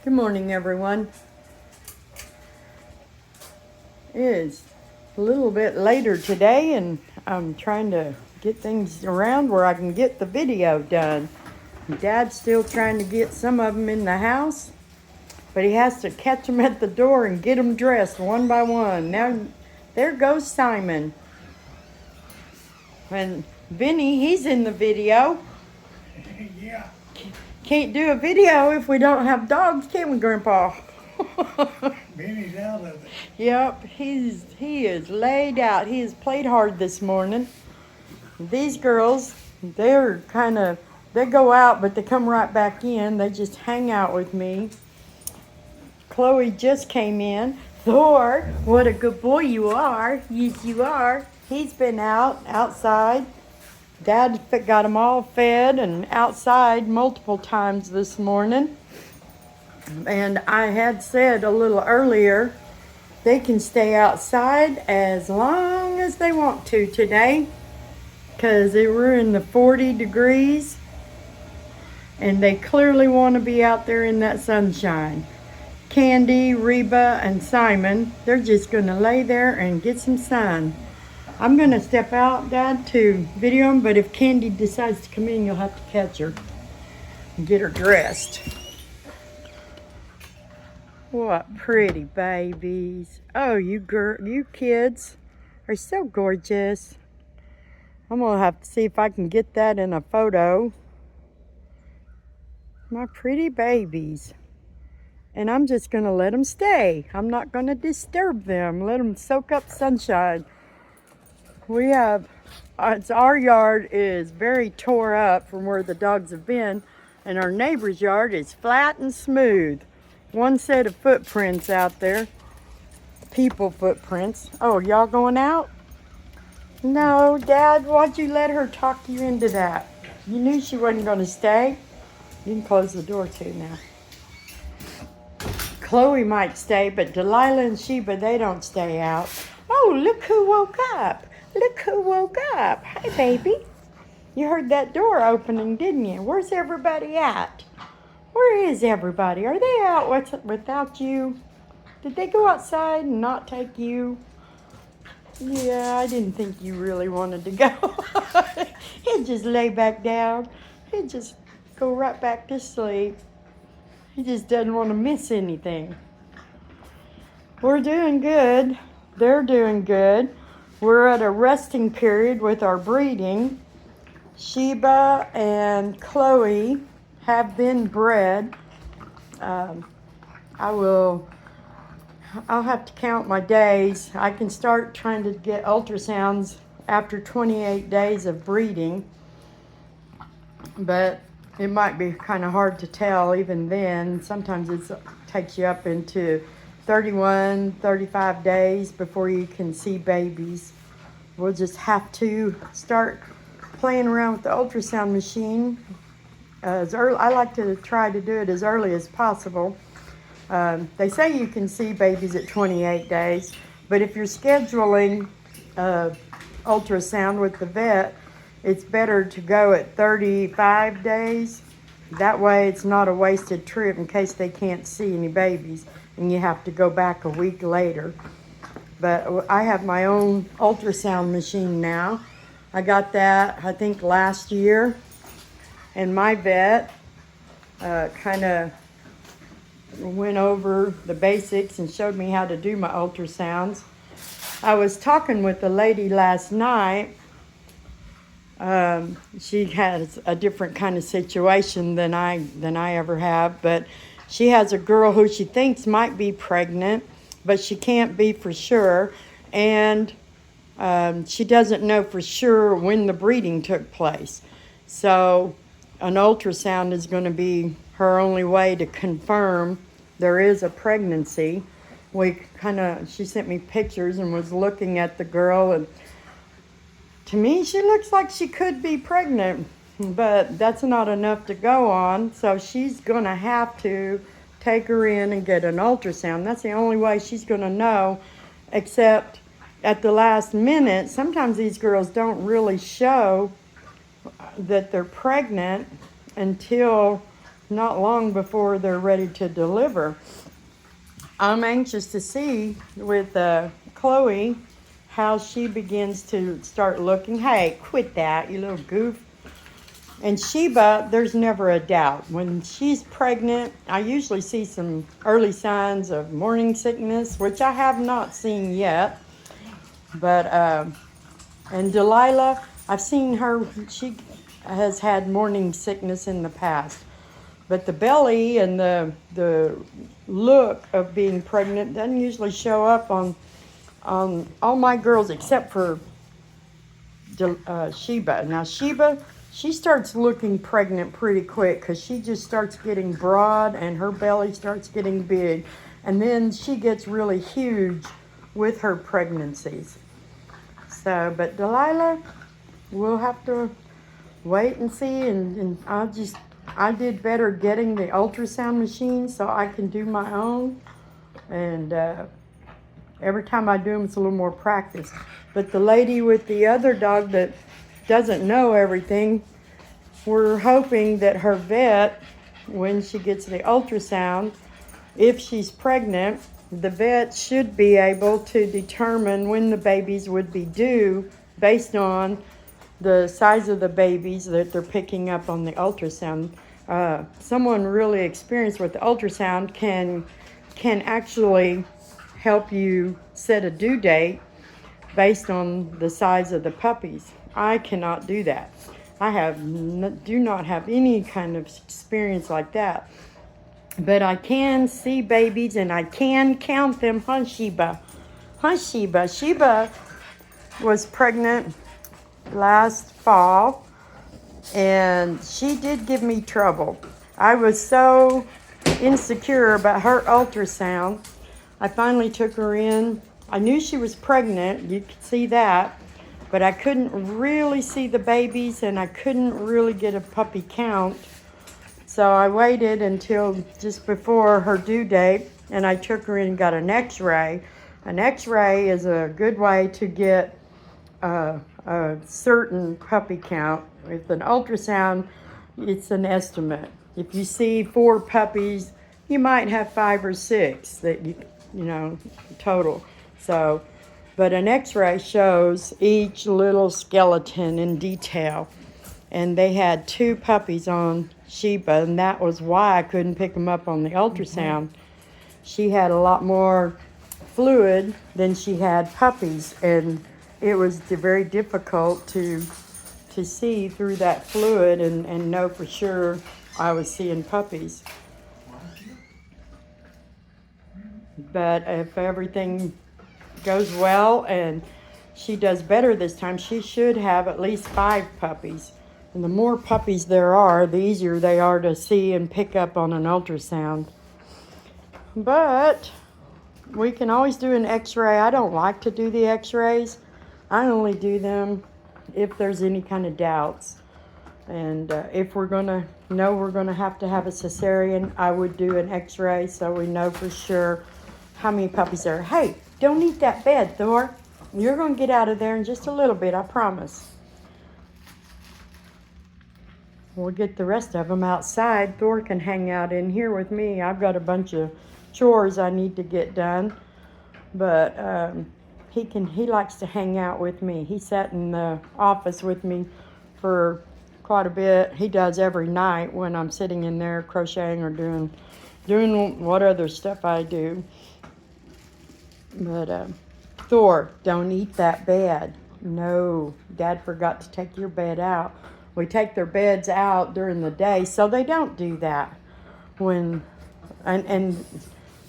Good morning, everyone. It is a little bit later today, and I'm trying to get things around where I can get the video done. Dad's still trying to get some of them in the house, but he has to catch them at the door and get them dressed one by one. Now, there goes Simon. And Vinny, he's in the video. Yeah. Can't do a video if we don't have dogs, can we, Grandpa? Benny's out of it. Yep, he is laid out. He has played hard this morning. These girls, they go out, but they come right back in. They just hang out with me. Chloe just came in. Thor, what a good boy you are. Yes, you are. He's been outside. Dad got them all fed and outside multiple times this morning. And I had said a little earlier, they can stay outside as long as they want to today, because we're in the 40 degrees and they clearly want to be out there in that sunshine. Candy, Reba, and Simon, they're just going to lay there and get some sun. I'm going to step out, Dad, to video them, but if Candy decides to come in, you'll have to catch her and get her dressed. What pretty babies. Oh, you kids are so gorgeous. I'm going to have to see if I can get that in a photo. My pretty babies. And I'm just going to let them stay. I'm not going to disturb them. Let them soak up sunshine. Our yard is very tore up from where the dogs have been. And our neighbor's yard is flat and smooth. One set of footprints out there. People footprints. Oh, y'all going out? No, Dad, why'd you let her talk you into that? You knew she wasn't going to stay. You can close the door too now. Chloe might stay, but Delilah and Sheba, they don't stay out. Oh, look who woke up. Look who woke up. Hi, baby. You heard that door opening, didn't you? Where's everybody at? Where is everybody? Are they out without you? Did they go outside and not take you? Yeah, I didn't think you really wanted to go. He'd just lay back down. He'd just go right back to sleep. He just doesn't want to miss anything. We're doing good. They're doing good. We're at a resting period with our breeding. Sheba and Chloe have been bred. I'll have to count my days. I can start trying to get ultrasounds after 28 days of breeding, but it might be kind of hard to tell even then. Sometimes it takes you up into 31, 35 days before you can see babies. We'll just have to start playing around with the ultrasound machine. I like to try to do it as early as possible. They say you can see babies at 28 days, but if you're scheduling ultrasound with the vet, it's better to go at 35 days. That way it's not a wasted trip in case they can't see any babies and you have to go back a week later. But I have my own ultrasound machine now. I got that, I think, last year. And my vet kind of went over the basics and showed me how to do my ultrasounds. I was talking with a lady last night. She has a different kind of situation than I ever have, but she has a girl who she thinks might be pregnant, but she can't be for sure, and she doesn't know for sure when the breeding took place. So an ultrasound is going to be her only way to confirm there is a pregnancy. She sent me pictures and was looking at the girl, and to me she looks like she could be pregnant, but that's not enough to go on. So she's going to have to take her in and get an ultrasound. That's the only way she's going to know, except at the last minute. Sometimes these girls don't really show that they're pregnant until not long before they're ready to deliver. I'm anxious to see with Chloe how she begins to start looking. Hey, quit that, you little goof. And Sheba, there's never a doubt. When she's pregnant, I usually see some early signs of morning sickness, which I have not seen yet. But, and Delilah, I've seen her, she has had morning sickness in the past. But the belly and the look of being pregnant doesn't usually show up on all my girls except for Sheba. Now Sheba, she starts looking pregnant pretty quick because she just starts getting broad and her belly starts getting big. And then she gets really huge with her pregnancies. So, but Delilah, we'll have to wait and see. And I did better getting the ultrasound machine so I can do my own. And every time I do them, it's a little more practice. But the lady with the other dog that doesn't know everything, we're hoping that her vet, when she gets the ultrasound, if she's pregnant, the vet should be able to determine when the babies would be due based on the size of the babies that they're picking up on the ultrasound. Someone really experienced with the ultrasound can actually help you set a due date based on the size of the puppies. I cannot do that. I do not have any kind of experience like that. But I can see babies and I can count them. Huh, Sheba? Huh, Sheba? Sheba was pregnant last fall and she did give me trouble. I was so insecure about her ultrasound. I finally took her in. I knew she was pregnant, you could see that, but I couldn't really see the babies and I couldn't really get a puppy count. So I waited until just before her due date and I took her in and got an x-ray. An x-ray is a good way to get a certain puppy count. With an ultrasound, it's an estimate. If you see 4 puppies, you might have 5 or 6 that you know, total. So, but an x-ray shows each little skeleton in detail. And they had 2 puppies on Sheba, and that was why I couldn't pick them up on the ultrasound. She had a lot more fluid than she had puppies, and it was very difficult to see through that fluid and know for sure I was seeing puppies. But if everything goes well and she does better this time, she should have at least 5 puppies. And the more puppies there are, the easier they are to see and pick up on an ultrasound. But we can always do an x-ray. I don't like to do the x-rays. I only do them if there's any kind of doubts. And if we're going to know we're going to have a cesarean, I would do an x-ray so we know for sure how many puppies there are. Hey, don't eat that bed, Thor. You're going to get out of there in just a little bit, I promise. We'll get the rest of them outside. Thor can hang out in here with me. I've got a bunch of chores I need to get done. But he likes to hang out with me. He sat in the office with me for quite a bit. He does every night when I'm sitting in there crocheting or doing what other stuff I do. But Thor, don't eat that bed. No, Dad forgot to take your bed out. We take their beds out during the day, so they don't do that. And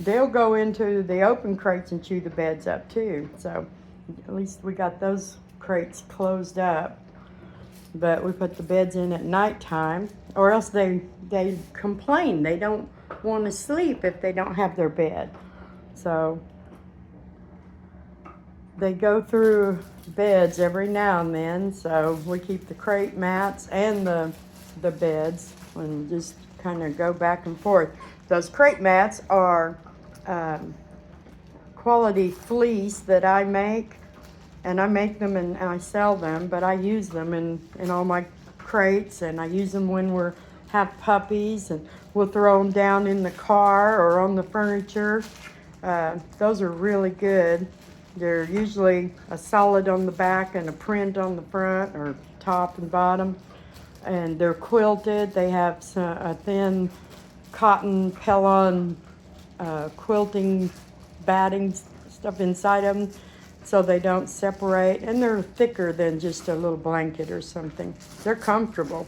they'll go into the open crates and chew the beds up too. So at least we got those crates closed up. But we put the beds in at nighttime, or else they complain. They don't want to sleep if they don't have their bed. So they go through beds every now and then, so we keep the crate mats and the beds and just kind of go back and forth. Those crate mats are quality fleece that I make, and I make them and I sell them, but I use them in all my crates, and I use them when we're have puppies, and we'll throw them down in the car or on the furniture. Those are really good. They're usually a solid on the back and a print on the front or top and bottom. And they're quilted. They have a thin cotton Pellon quilting batting stuff inside of them so they don't separate. And they're thicker than just a little blanket or something. They're comfortable.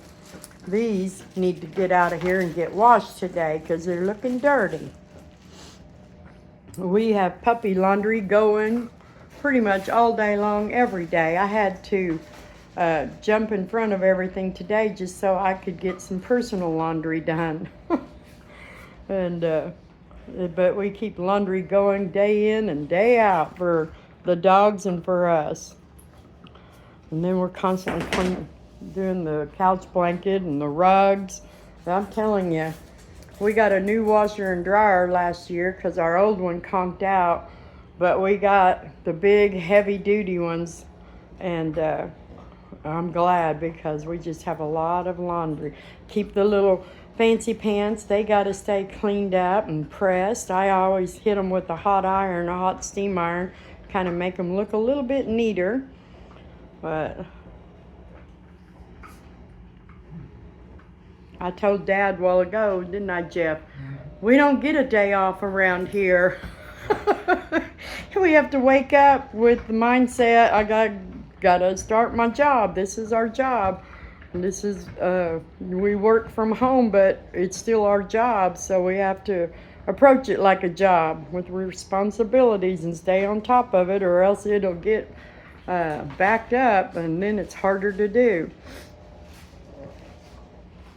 These need to get out of here and get washed today because they're looking dirty. We have puppy laundry going pretty much all day long, every day. I had to jump in front of everything today just so I could get some personal laundry done. And but we keep laundry going day in and day out for the dogs and for us. And then we're constantly doing the couch blanket and the rugs. I'm telling you, we got a new washer and dryer last year because our old one conked out, but we got the big heavy duty ones, and I'm glad because we just have a lot of laundry. Keep the little fancy pants, they got to stay cleaned up and pressed. I always hit them with a hot iron, a hot steam iron, kind of make them look a little bit neater. But I told Dad a while ago, didn't I, Jeff? We don't get a day off around here. We have to wake up with the mindset, I gotta start my job. This is our job. This is, we work from home, but it's still our job, so we have to approach it like a job with responsibilities and stay on top of it, or else it'll get backed up, and then it's harder to do.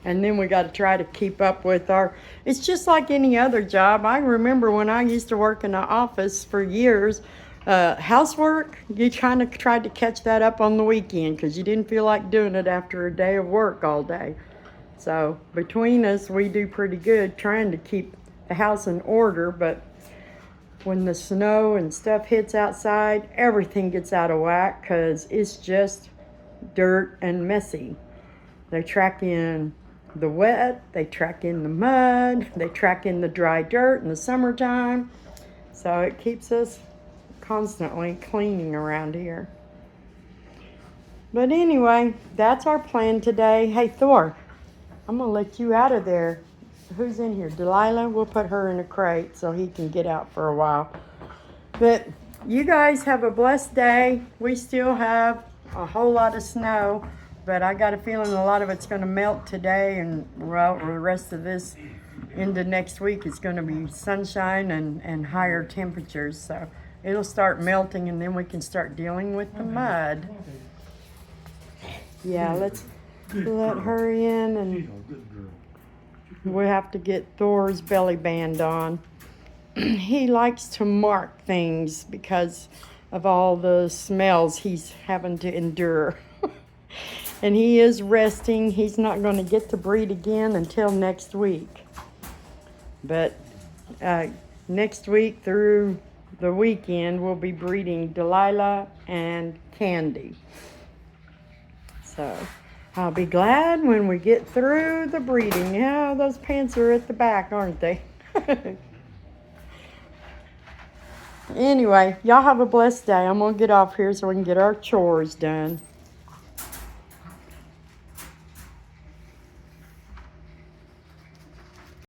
And then we got to try to keep up with it's just like any other job. I remember when I used to work in an office for years, housework, you kind of tried to catch that up on the weekend because you didn't feel like doing it after a day of work all day. So between us, we do pretty good trying to keep the house in order, but when the snow and stuff hits outside, everything gets out of whack because it's just dirt and messy. They track in the wet, they track in the mud, they track in the dry dirt in the summertime. So it keeps us constantly cleaning around here. But anyway, that's our plan today. Hey, Thor, I'm going to let you out of there. Who's in here? Delilah? We'll put her in a crate so he can get out for a while. But you guys have a blessed day. We still have a whole lot of snow, but I got a feeling a lot of it's going to melt today, and well, the rest of this into next week it's going to be sunshine and higher temperatures. So it'll start melting, and then we can start dealing with the mud. Yeah, let's let her in, and we have to get Thor's belly band on. He likes to mark things because of all the smells he's having to endure. And he is resting. He's not going to get to breed again until next week. But next week through the weekend, we'll be breeding Delilah and Candy. So I'll be glad when we get through the breeding. Yeah, those pants are at the back, aren't they? Anyway, y'all have a blessed day. I'm going to get off here so we can get our chores done.